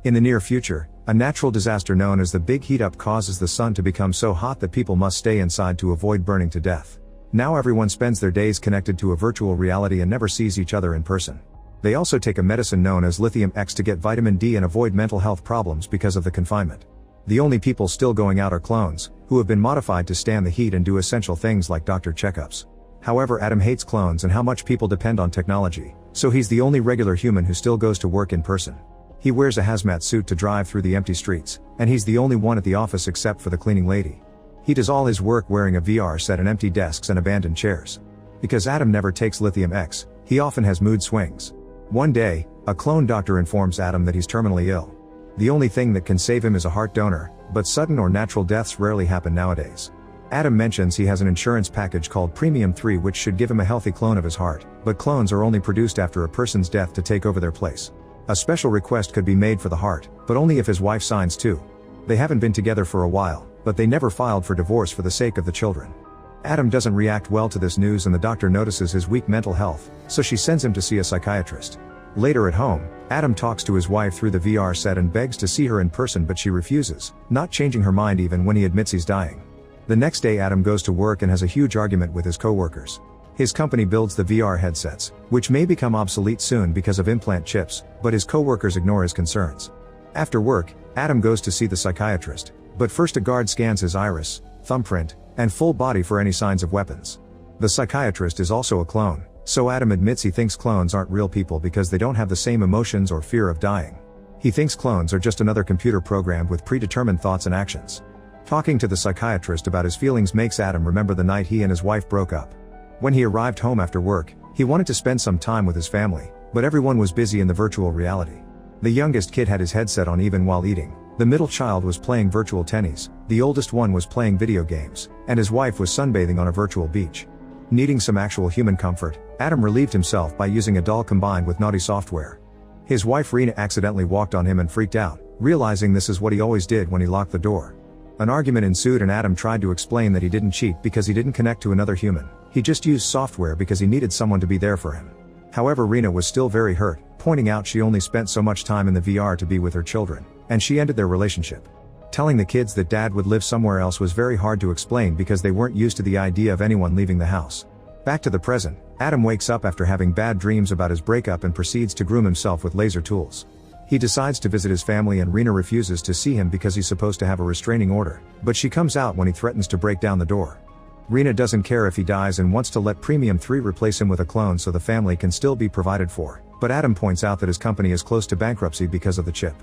In the near future, a natural disaster known as the Big Heat Up causes the sun to become so hot that people must stay inside to avoid burning to death. Now everyone spends their days connected to a virtual reality and never sees each other in person. They also take a medicine known as lithium X to get vitamin D and avoid mental health problems because of the confinement. The only people still going out are clones, who have been modified to stand the heat and do essential things like doctor checkups. However, Adam hates clones and how much people depend on technology, so he's the only regular human who still goes to work in person. He wears a hazmat suit to drive through the empty streets, and he's the only one at the office except for the cleaning lady. He does all his work wearing a VR set and empty desks and abandoned chairs. Because Adam never takes lithium X, he often has mood swings. One day, a clone doctor informs Adam that he's terminally ill. The only thing that can save him is a heart donor, but sudden or natural deaths rarely happen nowadays. Adam mentions he has an insurance package called Premium 3 which should give him a healthy clone of his heart, but clones are only produced after a person's death to take over their place. A special request could be made for the heart, but only if his wife signs too. They haven't been together for a while, but they never filed for divorce for the sake of the children. Adam doesn't react well to this news and the doctor notices his weak mental health, so she sends him to see a psychiatrist. Later at home, Adam talks to his wife through the VR set and begs to see her in person, but she refuses, not changing her mind even when he admits he's dying. The next day Adam goes to work and has a huge argument with his co-workers. His company builds the VR headsets, which may become obsolete soon because of implant chips, but his co-workers ignore his concerns. After work, Adam goes to see the psychiatrist, but first a guard scans his iris, thumbprint, and full body for any signs of weapons. The psychiatrist is also a clone, so Adam admits he thinks clones aren't real people because they don't have the same emotions or fear of dying. He thinks clones are just another computer programmed with predetermined thoughts and actions. Talking to the psychiatrist about his feelings makes Adam remember the night he and his wife broke up. When he arrived home after work, he wanted to spend some time with his family, but everyone was busy in the virtual reality. The youngest kid had his headset on even while eating, the middle child was playing virtual tennis, the oldest one was playing video games, and his wife was sunbathing on a virtual beach. Needing some actual human comfort, Adam relieved himself by using a doll combined with naughty software. His wife Rena accidentally walked on him and freaked out, realizing this is what he always did when he locked the door. An argument ensued and Adam tried to explain that he didn't cheat because he didn't connect to another human, he just used software because he needed someone to be there for him. However, Rena was still very hurt, pointing out she only spent so much time in the VR to be with her children, and she ended their relationship. Telling the kids that dad would live somewhere else was very hard to explain because they weren't used to the idea of anyone leaving the house. Back to the present, Adam wakes up after having bad dreams about his breakup and proceeds to groom himself with laser tools. He decides to visit his family and Rena refuses to see him because he's supposed to have a restraining order, but she comes out when he threatens to break down the door. Rena doesn't care if he dies and wants to let Premium 3 replace him with a clone so the family can still be provided for, but Adam points out that his company is close to bankruptcy because of the chip.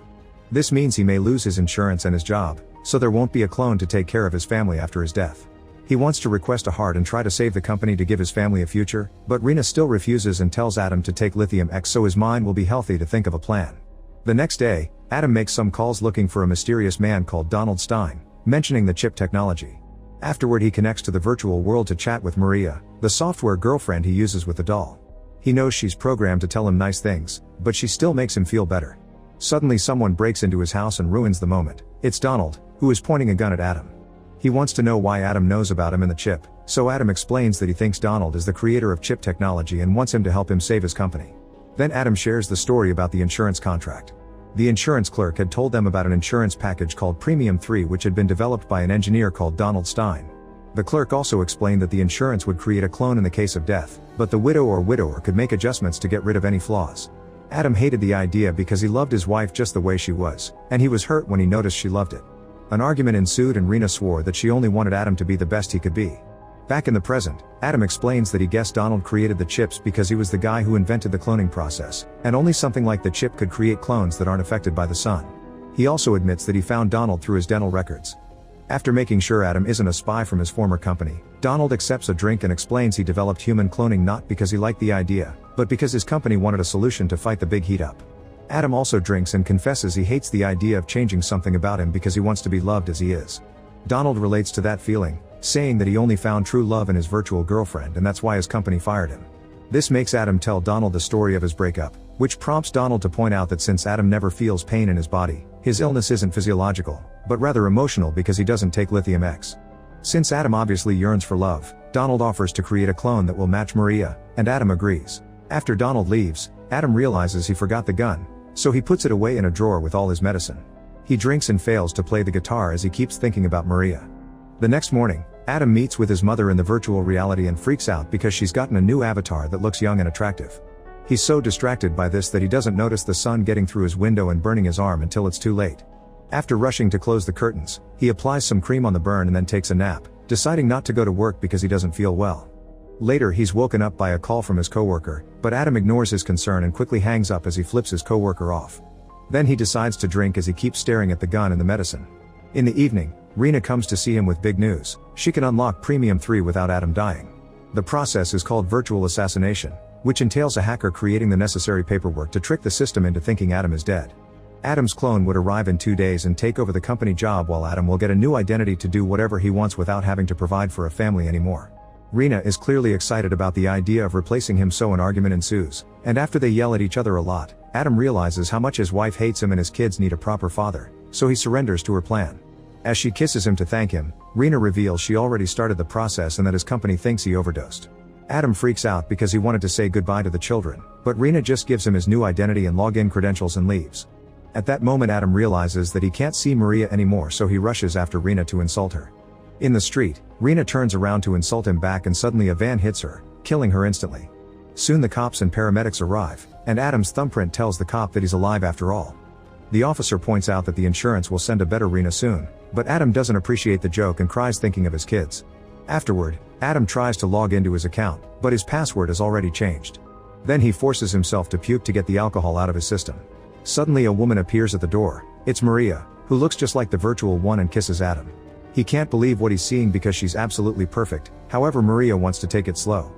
This means he may lose his insurance and his job, so there won't be a clone to take care of his family after his death. He wants to request a heart and try to save the company to give his family a future, but Rena still refuses and tells Adam to take lithium X so his mind will be healthy to think of a plan. The next day, Adam makes some calls looking for a mysterious man called Donald Stein, mentioning the chip technology. Afterward he connects to the virtual world to chat with Maria, the software girlfriend he uses with the doll. He knows she's programmed to tell him nice things, but she still makes him feel better. Suddenly someone breaks into his house and ruins the moment. It's Donald, who is pointing a gun at Adam. He wants to know why Adam knows about him and the chip, so Adam explains that he thinks Donald is the creator of chip technology and wants him to help him save his company. Then Adam shares the story about the insurance contract. The insurance clerk had told them about an insurance package called Premium 3 which had been developed by an engineer called Donald Stein. The clerk also explained that the insurance would create a clone in the case of death, but the widow or widower could make adjustments to get rid of any flaws. Adam hated the idea because he loved his wife just the way she was, and he was hurt when he noticed she loved it. An argument ensued and Rena swore that she only wanted Adam to be the best he could be. Back in the present, Adam explains that he guessed Donald created the chips because he was the guy who invented the cloning process, and only something like the chip could create clones that aren't affected by the sun. He also admits that he found Donald through his dental records. After making sure Adam isn't a spy from his former company, Donald accepts a drink and explains he developed human cloning not because he liked the idea, but because his company wanted a solution to fight the big heat up. Adam also drinks and confesses he hates the idea of changing something about him because he wants to be loved as he is. Donald relates to that feeling, saying that he only found true love in his virtual girlfriend and that's why his company fired him. This makes Adam tell Donald the story of his breakup, which prompts Donald to point out that since Adam never feels pain in his body, his illness isn't physiological, but rather emotional because he doesn't take lithium X. Since Adam obviously yearns for love, Donald offers to create a clone that will match Maria, and Adam agrees. After Donald leaves, Adam realizes he forgot the gun, so he puts it away in a drawer with all his medicine. He drinks and fails to play the guitar as he keeps thinking about Maria. The next morning, Adam meets with his mother in the virtual reality and freaks out because she's gotten a new avatar that looks young and attractive. He's so distracted by this that he doesn't notice the sun getting through his window and burning his arm until it's too late. After rushing to close the curtains, he applies some cream on the burn and then takes a nap, deciding not to go to work because he doesn't feel well. Later he's woken up by a call from his coworker, but Adam ignores his concern and quickly hangs up as he flips his coworker off. Then he decides to drink as he keeps staring at the gun and the medicine. In the evening, Rena comes to see him with big news: she can unlock Premium 3 without Adam dying. The process is called virtual assassination, which entails a hacker creating the necessary paperwork to trick the system into thinking Adam is dead. Adam's clone would arrive in 2 days and take over the company job, while Adam will get a new identity to do whatever he wants without having to provide for a family anymore. Rena is clearly excited about the idea of replacing him, so an argument ensues, and after they yell at each other a lot, Adam realizes how much his wife hates him and his kids need a proper father, so he surrenders to her plan. As she kisses him to thank him, Rena reveals she already started the process and that his company thinks he overdosed. Adam freaks out because he wanted to say goodbye to the children, but Rena just gives him his new identity and login credentials and leaves. At that moment Adam realizes that he can't see Maria anymore, so he rushes after Rena to insult her. In the street, Rena turns around to insult him back and suddenly a van hits her, killing her instantly. Soon the cops and paramedics arrive, and Adam's thumbprint tells the cop that he's alive after all. The officer points out that the insurance will send a better Rena soon, but Adam doesn't appreciate the joke and cries thinking of his kids. Afterward, Adam tries to log into his account, but his password is already changed. Then he forces himself to puke to get the alcohol out of his system. Suddenly a woman appears at the door. It's Maria, who looks just like the virtual one and kisses Adam. He can't believe what he's seeing because she's absolutely perfect. However, Maria wants to take it slow.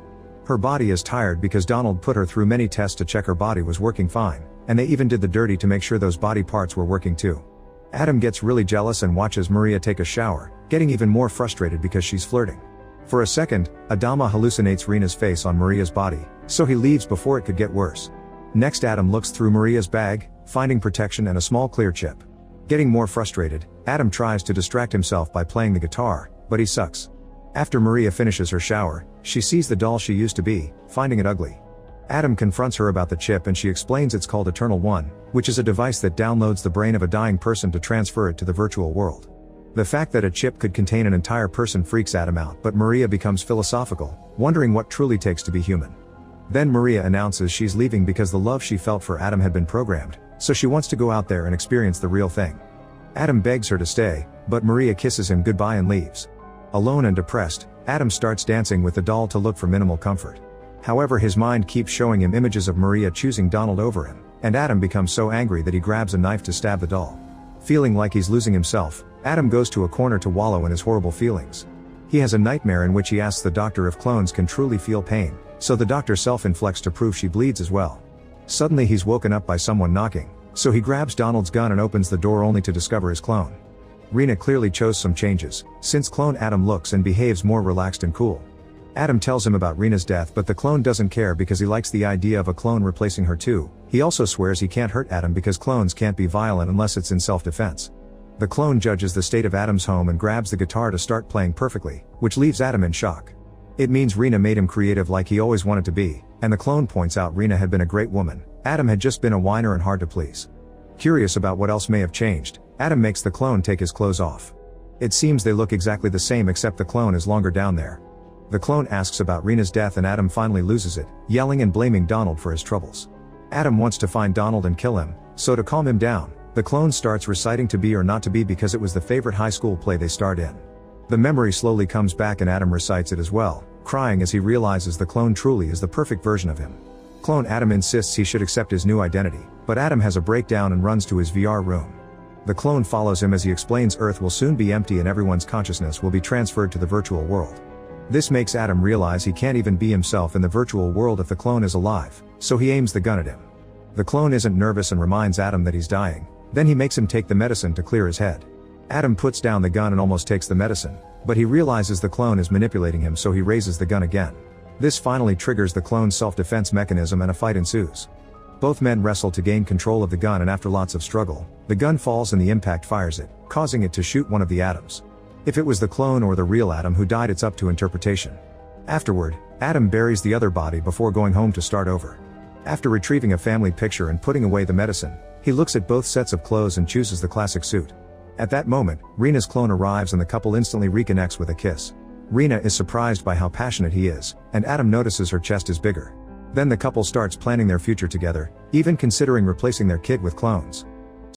Her body is tired because Donald put her through many tests to check her body was working fine, and they even did the dirty to make sure those body parts were working too. Adam gets really jealous and watches Maria take a shower, getting even more frustrated because she's flirting. For a second, Adama hallucinates Rena's face on Maria's body, so he leaves before it could get worse. Next, Adam looks through Maria's bag, finding protection and a small clear chip. Getting more frustrated, Adam tries to distract himself by playing the guitar, but he sucks. After Maria finishes her shower, she sees the doll she used to be, finding it ugly. Adam confronts her about the chip and she explains it's called Eternal One, which is a device that downloads the brain of a dying person to transfer it to the virtual world. The fact that a chip could contain an entire person freaks Adam out, but Maria becomes philosophical, wondering what truly takes to be human. Then Maria announces she's leaving because the love she felt for Adam had been programmed, so she wants to go out there and experience the real thing. Adam begs her to stay, but Maria kisses him goodbye and leaves. Alone and depressed, Adam starts dancing with the doll to look for minimal comfort. However, his mind keeps showing him images of Maria choosing Donald over him, and Adam becomes so angry that he grabs a knife to stab the doll. Feeling like he's losing himself, Adam goes to a corner to wallow in his horrible feelings. He has a nightmare in which he asks the doctor if clones can truly feel pain, so the doctor self-inflicts to prove she bleeds as well. Suddenly he's woken up by someone knocking, so he grabs Donald's gun and opens the door only to discover his clone. Rena clearly chose some changes, since clone Adam looks and behaves more relaxed and cool. Adam tells him about Rena's death, but the clone doesn't care because he likes the idea of a clone replacing her too. He also swears he can't hurt Adam because clones can't be violent unless it's in self-defense. The clone judges the state of Adam's home and grabs the guitar to start playing perfectly, which leaves Adam in shock. It means Rena made him creative like he always wanted to be, and the clone points out Rena had been a great woman. Adam had just been a whiner and hard to please. Curious about what else may have changed, Adam makes the clone take his clothes off. It seems they look exactly the same except the clone is longer down there. The clone asks about Rena's death and Adam finally loses it, yelling and blaming Donald for his troubles. Adam wants to find Donald and kill him, so to calm him down, the clone starts reciting To Be or Not to Be because it was the favorite high school play they starred in. The memory slowly comes back and Adam recites it as well, crying as he realizes the clone truly is the perfect version of him. Clone Adam insists he should accept his new identity, but Adam has a breakdown and runs to his VR room. The clone follows him as he explains Earth will soon be empty and everyone's consciousness will be transferred to the virtual world. This makes Adam realize he can't even be himself in the virtual world if the clone is alive, so he aims the gun at him. The clone isn't nervous and reminds Adam that he's dying, then he makes him take the medicine to clear his head. Adam puts down the gun and almost takes the medicine, but he realizes the clone is manipulating him, so he raises the gun again. This finally triggers the clone's self-defense mechanism and a fight ensues. Both men wrestle to gain control of the gun and after lots of struggle, the gun falls and the impact fires it, causing it to shoot one of the Adams. If it was the clone or the real Adam who died, it's up to interpretation. Afterward, Adam buries the other body before going home to start over. After retrieving a family picture and putting away the medicine, he looks at both sets of clothes and chooses the classic suit. At that moment, Rena's clone arrives and the couple instantly reconnects with a kiss. Rena is surprised by how passionate he is, and Adam notices her chest is bigger. Then the couple starts planning their future together, even considering replacing their kid with clones.